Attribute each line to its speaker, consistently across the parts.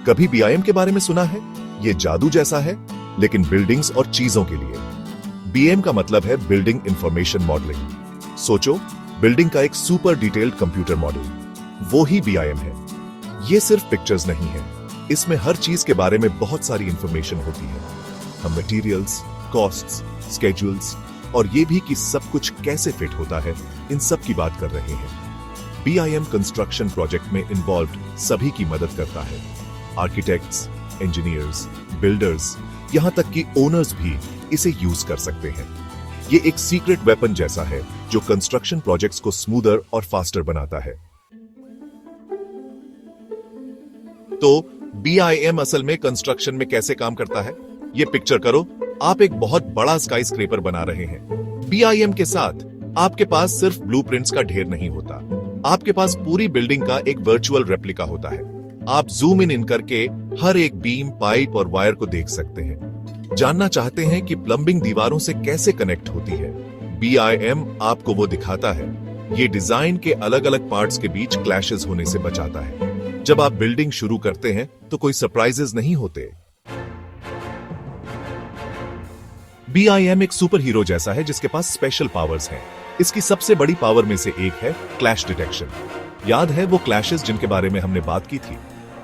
Speaker 1: कभी बीआईएम के बारे में सुना है? ये जादू जैसा है, लेकिन बिल्डिंग्स और चीजों के लिए। बीएम का मतलब है बिल्डिंग इंफॉर्मेशन मॉडलिंग। सोचो, बिल्डिंग का एक सुपर डिटेल्ड कंप्यूटर मॉडल, वो ही बीआईएम है। ये सिर्फ पिक्चर्स नहीं है, इसमें हर चीज के बारे में बहुत सारी इंफॉर्मेशन होती है। हम मटेरियल्स, कॉस्ट्स, स्केड्यूल्स और ये भी कि सब कुछ कैसे फिट होता है, इन सब की बात कर रहे हैं। बीआईएम कंस्ट्रक्शन प्रोजेक्ट में इन्वॉल्व्ड सभी की मदद करता है। आर्किटेक्ट्स, इंजीनियर्स, बिल्डर्स, यहां तक कि ओनर्स भी इसे यूज कर सकते हैं। ये एक सीक्रेट वेपन जैसा है जो कंस्ट्रक्शन प्रोजेक्ट्स को स्मूदर और फास्टर बनाता है। तो बीआईएम असल में कंस्ट्रक्शन में कैसे काम करता है? ये पिक्चर करो, आप एक बहुत बड़ा स्काई स्क्रेपर बना रहे हैं। बीआईएम के साथ आपके पास सिर्फ ब्लूप्रिंट्स का ढेर नहीं होता, आपके पास पूरी बिल्डिंग का एक वर्चुअल रेप्लिका होता है। आप जूम इन करके हर एक बीम, पाइप और वायर को देख सकते हैं। जानना चाहते हैं कि प्लम्बिंग दीवारों से कैसे कनेक्ट होती है? बीआईएम आपको वो दिखाता है। ये डिजाइन के अलग अलग पार्ट्स के बीच क्लैशेस होने से बचाता है। जब आप बिल्डिंग शुरू करते हैं तो कोई सरप्राइजेस नहीं होते। बीआईएम एक सुपर हीरो जैसा है जिसके पास स्पेशल पावर्स हैं। इसकी सबसे बड़ी पावर में से एक है क्लैश डिटेक्शन। याद है वो क्लैशेस जिनके बारे में हमने बात की थी?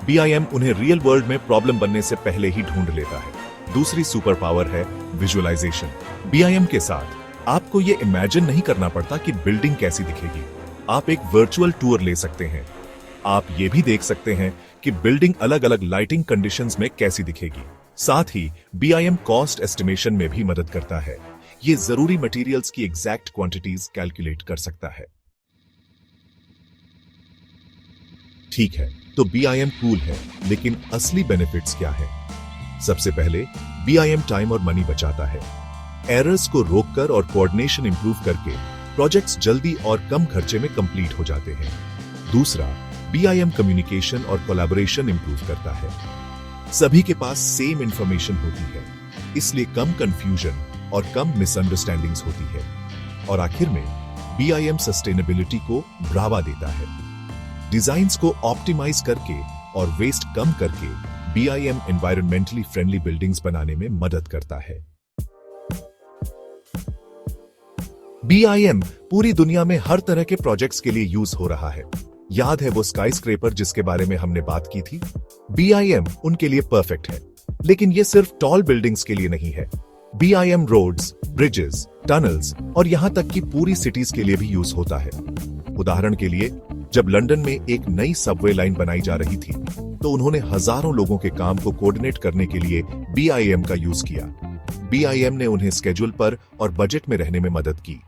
Speaker 1: बीआईएम उन्हें रियल वर्ल्ड में प्रॉब्लम बनने से पहले ही ढूंढ लेता है। दूसरी सुपर पावर है विजुअलाइजेशन। बीआईएम के साथ आपको ये इमेजिन नहीं करना पड़ता कि बिल्डिंग कैसी दिखेगी। आप एक वर्चुअल टूर ले सकते हैं। आप ये भी देख सकते हैं कि बिल्डिंग अलग अलग लाइटिंग कंडीशंस में कैसी दिखेगी। साथ ही बीआईएम कॉस्ट एस्टिमेशन में भी मदद करता है। ये जरूरी मटेरियल्स की एग्जैक्ट क्वांटिटीज कैलकुलेट कर सकता है। ठीक है, तो बीआईएम कूल है, लेकिन असली बेनिफिट्स क्या है? सबसे पहले बीआईएम टाइम और मनी बचाता है। एरर्स को रोककर और कोऑर्डिनेशन इंप्रूव करके प्रोजेक्ट्स जल्दी और कम खर्चे में कंप्लीट हो जाते हैं। दूसरा, बीआईएम कम्युनिकेशन और कोलैबोरेशन इंप्रूव करता है। सभी के पास सेम इंफॉर्मेशन होती है, इसलिए कम कंफ्यूजन और कम मिसअंडरस्टैंडिंग्स होती है। और आखिर में बीआईएम सस्टेनेबिलिटी को बढ़ावा देता है। डिजाइन्स को ऑप्टिमाइज करके और वेस्ट कम करके बीआईएम एनवायरमेंटली फ्रेंडली बिल्डिंग्स बनाने में मदद करता है। बीआईएम पूरी दुनिया में हर तरह के प्रोजेक्ट्स के लिए यूज हो रहा है। याद है वो स्काई स्क्रेपर जिसके बारे में हमने बात की थी? बीआईएम उनके लिए परफेक्ट है, लेकिन ये सिर्फ टॉल बिल्डिंग्स के लिए नहीं है। बीआईएम रोड्स, ब्रिजेस, टनल्स और यहां तक कि पूरी सिटीज के लिए भी यूज होता है। उदाहरण के लिए, जब लंदन में एक नई सबवे लाइन बनाई जा रही थी, तो उन्होंने हजारों लोगों के काम को कोऑर्डिनेट करने के लिए बीआईएम का यूज किया। बीआईएम ने उन्हें स्केड्यूल पर और बजट में रहने में मदद की।